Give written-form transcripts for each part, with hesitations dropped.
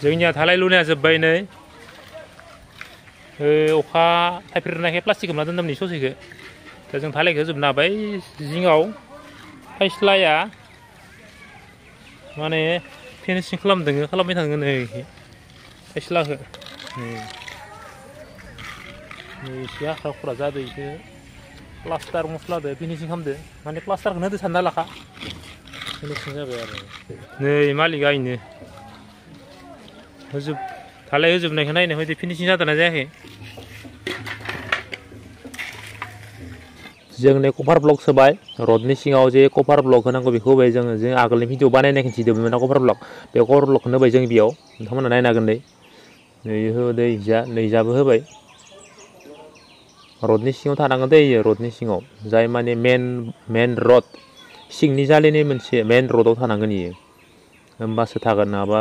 जोंनिया धालाय लुनाया जोब्बाय नै अखा थाइफ्रिनायखाय प्लास्टिक खोबना दोनदोंमोन नै ससेखौ दा जों धालायखौ होजोबना होबाय जिङाव फायस्लाया माने फिनिशिं खालामदों खालामबाय थाङो नै फायस्लाखौ एसे आख्रा खुरा जादों एसे प्लास्टार मस्लादो फिनिशिं खालामदो माने प्लास्टारखौनो होदो सानना लाखा फिनिशिं जाबाय आरो नै मालिकआ इनो धालाय होजोबनायखौ नायनो फैदो फिनिशिं जादोंना जायाखै जों नै कभार ब्लक सोबाय रडनि सिङाव जे कभार ब्लक होनांगौ बेखौ होबाय जों आगोलनि भिडिअ बानायनाय खिन्थिदोंमोन कभार ब्लक बे कभार ब्लकखौनो होबाय जों बेयाव नोंथांमोना नायनो हागोन नै होदो नैजाबो होबाय रडनि सिङाव थानांगोन दै रडनि सिङाव जाय माने मेन रड सिंनि जालिनि मोनसे मेन रडआव थानांगोन इयो होमबासो थागोन नङाबा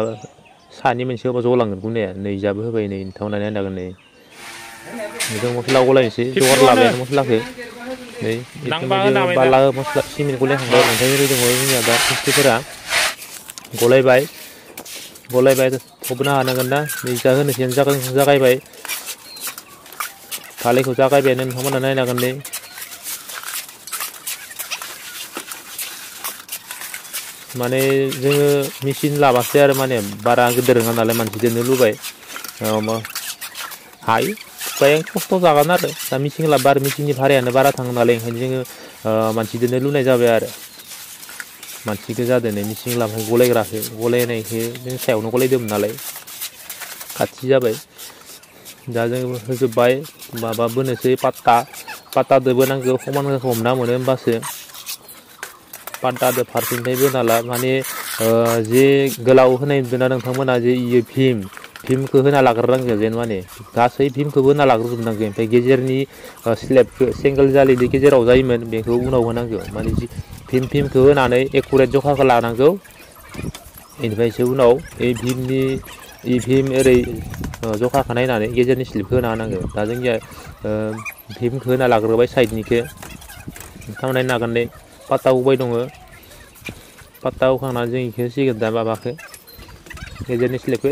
सानि मोनसे होबा जलांगोन गुनाया नैजाबो होबाय नै नोंथांमोना नायनो हागोन नै जों मस्ला गलायनोसै जगार लाबायानो मस्लाखौ नै बाला मस्ला सिमेन्ट गलायखांबाय अन्थाइ होदों जोंनिया दा मिस्ट्रिफोरा गलायबाय थबनो हानांगोन ना नै जा होनोसै जागायबाय धालायखौ जागायबायानो नोंथांमोना नायनो हागोन नै माने जोङो मेचिन लाबासो आरो माने बारा गिदिर नङा नालाय मानसिजोंनो लुबाय हायो बाय खस्थ' जागोन आरो दा मेचिन लाबा आरो मेचिननि भारायानो बारा थाङो नालाय ओंखायनो जोङो मानसिजोंनो लुनाय जाबाय आरो मानसिखौ जादों नै मेचिन लाबा गलायनायखौ जों सायावनो गलायदोंमोन नालाय खाथि जाबाय दा जों होजोब्बाय माबा बोनोसै पात्तादोबो नांगौ समानखौ हमना मोनो होमबासो पात्तादो फारसेनिफ्राय बोनाला माने जे गोलाव होनाय नुदोंना नोंथांमोना जे इयो भीमखौ होना लाग्रोनांगौ जेन माने गासै भीमखौबो होना लाग्रोजोबनांगौ ओमफ्राय गेजेरनि स्लेबखौ सेंगोल जालिनि गेजेराव जायोमोन बेखौ उनाव होनांगौ माने भीमखौ होनानै एकुरेट जखाखौ लानांगौ बेनिफ्रायसो उनाव भीम ओरै जखाखौ नायनानै गेजेरनि स्लिपखौ होना होनांगौ दा जोंनिया भीमखौ होना लाग्रोबाय साइडनिखौ नोंथांमोना नायनो हागोन नै पात्ता होबाय दङ पात्ता होखांनानै जों बेखौ होसिगोन दा माबाखौ गेजेरनि स्लेबखौ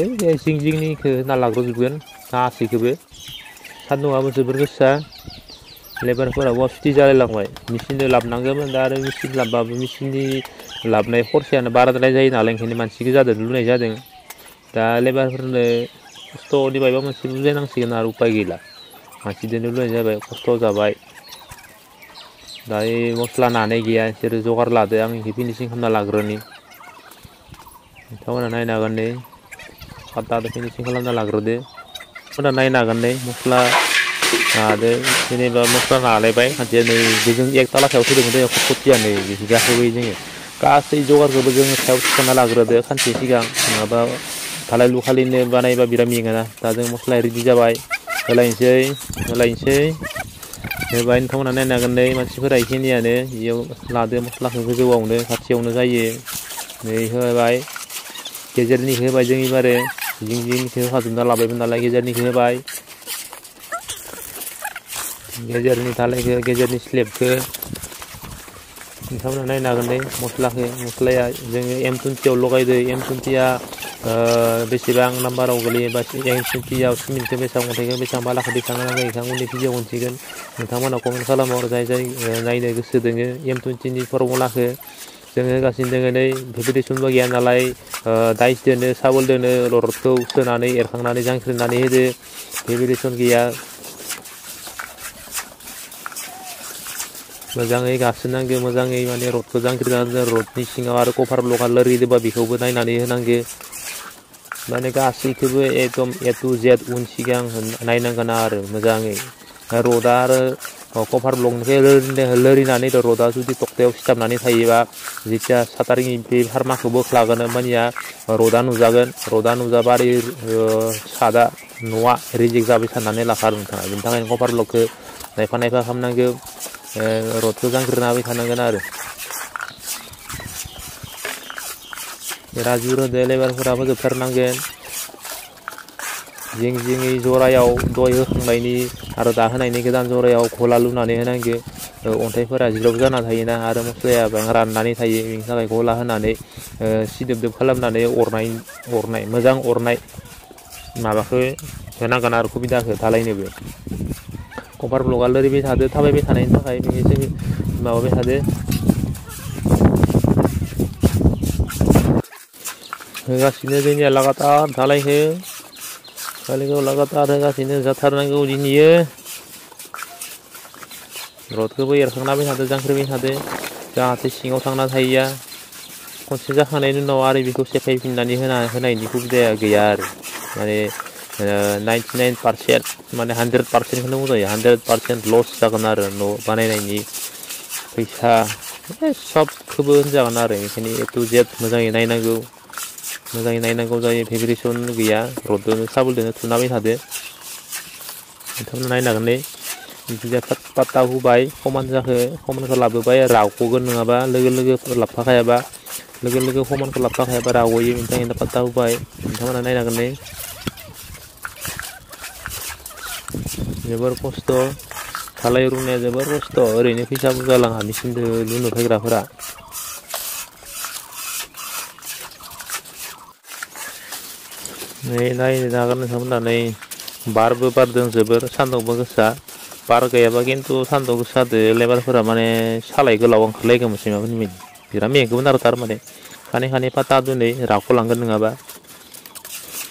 जिंनिखौ होना लाग्रोजोबगोन गासैखौबो सान्दुंआबो जोबोर गोसा लेबारफोराबो सुथि जालायलांबाय मेचिनजों लाबोनांगौमोन दा आरो मेचिन लाबबाबो मेचिननि लाबोनाय खरसायानो बाराद्राय जायो नालाय ओंखायनो मानसि गोजाजों लुनाय जादों दा लेबारफोरनो खस्थ'नि माबा मोनसे बुजायनांसिगोन आरो उपाय गैला मानसिजोंनो लुनाय जाबाय खस्थ' जाबाय दा मस्ला नानाय गैया बिसोरो जगार लादो आं बेखौ फिनिशिं खालामना लाग्रोनि नोंथांमोना नायनो हागोन नै पात्तादो फिनिशिं खालामना लाग्रोदो नोंथांमोना नायनो हागोन नै मस्ला नादो जेनेबा मस्ला नालायबाय खाथिया नै बेजों एक ताला सायाव सोदोंमोन जोङो खथिया नै बेखौ गाखोबाय जोङो गासै जगारखौबो जोङो सायाव थिखांना लाग्रोदो सानसे सिगां नङाबा धालाय लुखालिनो बानायबा बिराद मेङोना दा जों मस्ला रेडि जाबाय होलायनोसै होबाय नोंथांमोना नायनो हागोन नै मानसिफोरा बेखिनियानो बेयाव लादो मस्लाखौ गोजौआवनो खाथियावनो जायो नै होबाय गेजेरनिखौ होबाय जों एबारो जिंनिखौ होखाजोबना लाबायमोन नालाय गेजेरनिखौ होबाय गेजेरनि धालायखौ गेजेरनि स्लेबखौ नोंथांमोना नायनो हागोन नै मस्लाया जोङो M20 लगायदो M20 बेसेबां नाम्बाराव गोलैयो बा M20 सिमेन्टखौ बेसेबां अन्थाइखौ बेसेबां बालाखौ दैखांनांगौ नोंथांमोननि भिडिअ मोनसिगोन नोंथांमोना कमेन्ट खालामो जाय नायनो गोसो दोङो M20नि फरमुलाखौ जोङो होगासिनो दोङो नै भेरिफिकेसनबो गैया नालाय दाइस दोनो साबोल दोनो रडखौ सोनानै एरखांनानै जांख्रिनानै होदो भेरिफिकेसन गैया मोजाङै गासोनांगौ मोजाङै माने रडखौ जांख्रिनानै रडनि सिङाव आरो कभार ब्लकआ लोरिदोंबा बेखौबो नायनानै होनांगौ माने गासैखौबो एकदम A to Z उन सिगां नायनांगोन आरो मोजाङै रडआ आरो कभार ब्लकनिफ्राय लोरिनानै रडआ जुदि तक्तायाव सिथाबनानै थायोबा जेथिया साटारिं बे फार्माखौ बोख्लागोन होमबानिया रडआ नुजागोन रडआ नुजाबा आरो सादा न'आ रिजेक्ट जाबाय साननानै लाखा आरो नोंथाङा बेनि थाखायनो कभार ब्लकखौ नायफा खालामनांगौ रडखौ जांख्रिना होबाय थानांगोन आरो राजुर होदो लेबारफोराबो जोबथारनांगोन जिङै जरायाव दय होखांनायनि आरो दा होनायनि गोदान जरायाव घला लुनानै होनांगौ अन्थाइफोरा जिराव जाना थायोना आरो मस्लाया बाङाय राननानै थायो बेनि थाखाय गला होनानै सिदोबदोब खालामनानै अरनाय मोजां अरनाय माबाखौ होनांगोन आरो सुबिदाखौ धालायनोबो कभार ब्लकआ लोरिबाय थादो थाबायबाय थानायनि थाखाय बेनिसो माबाबाय थादो होगासिनो जोंनिया लागातार धालायखौ लागातार होगासिनो जाथारनांगौ दिनैयो रडखौबो एरखांनाबाय थादो जांख्रिबाय थादो जाहाथे सिङाव थांना थायैया खनसे जाखांनायनि उनाव आरो बेखौ सेफायफिननानै होनायनि सुबिदाया गैया आरो माने 99% माने 100%खौनो बुंजायो 100% लस जागोन आरो न' बानायनायनि फैसा सबखौबो होनजागोन आरो बेनिखायनो A to Z मोजाङै नायनांगौ जायो फेब्रिकेसन गैया रडजोंनो साबोलजोंनो थुनाबाय थादो नोंथांमोना नायनांगोन नै पात्ता होबाय खमानखौ लाबोबाय रागगोन नङाबा लोगो लाबफाखायाबा लोगो खमानखौ लाबफाखायाबा रागयो बेनि थाखायनो पात्ता होबाय नोंथांमोना नायनांगोन नै जोबोर खस्थ' धालाय रुनाया जोबोर खस्थ' ओरैनो फैसा बुरजा लाङा मेचिनजों लुनो फैग्राफोरा नै नायनो हागोन नोंथांमोना नै बारबो बारदों जोबोर सान्दुंबो गोसा बार गैयाबा खिन्थु सान्दुं गोसादो लेबारफोरा माने सालाय गोलाव ओंखारलायगौमोनसै माबानि बिराद मेंगौमोन आरो थारमाने खानै पात्ता होदो नै रागख'लांगोन नङाबा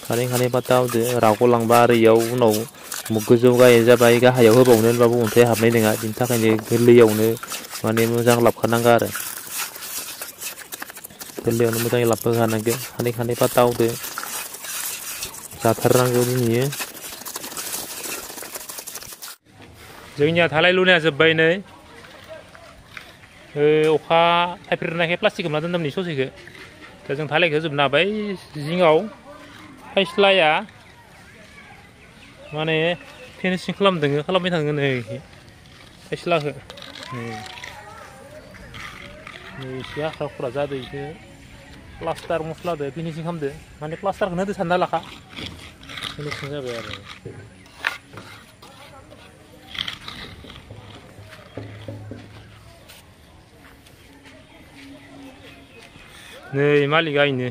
खानै पात्ता होदो रागख'लांबा आरो इयाव उनाव गोजौ गाहाय जाबाय गाहायाव होबावनो होनबाबो अन्थाइ हाबनाय नङा बिनि थाखायनो गोरलैयावनो माने मोजां लाबखानांगौ आरो गोरलैयावनो मोजाङै लाबखानांगौ खानै पात्ता होदो जाथारनांगौ दिनैयो जोंनिया धालाय लुनाया जोब्बाय नै अखा थाइफ्रिनायखाय प्लास्टिक खोबना दोनदोंमोन नै ससेखौ दा जों धालायखौ जोबना होबाय जिङाव फायस्लाया माने फिनिसिं खालामबाय थाङो नै फायस्लाखौ एसे हाख्रा खुरा जादों बेखौ प्लास्टार मस्लादो फिनिसिं खालामदो माने प्लास्टारखौनो होदो सानना लाखा फिनिसिं जाबाय आरो नै मालिकआ इनो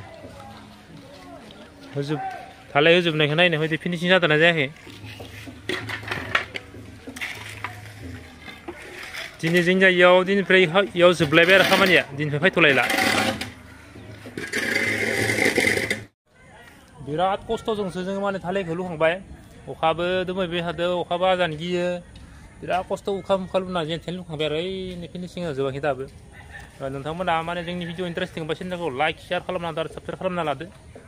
धालाय होजोबनायखौ नायनो फैदो फिनिसिं जादोंना जायाखै दिनै जोंनिया दिनैनिफ्राय इयाव जोबलायबाय आरो खामानिया दिनैनिफ्राय फैथ'लायला बिराद खस्थ'जोंसो जोङो माने धालायखौ लुखांबाय अखाबो दोमैबाय थादों अखाबो आजानो गियो बिराद खस्थ' उखा लुना जेन थेन लुखांबाय आरो ओइ फिनिसिंआ जोबाखै दाबो नोंथांमोना माने जोंनि भिडिअ इन्टारेस्टिं बा चेनेलखौ लाइक शेयार खालामना आरो साबस्क्राइब खालामना लादो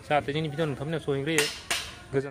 जाहाथे जोंनि भिडिअ नोंथांमोननियाव सहैग्रोयो गोजोन्थों।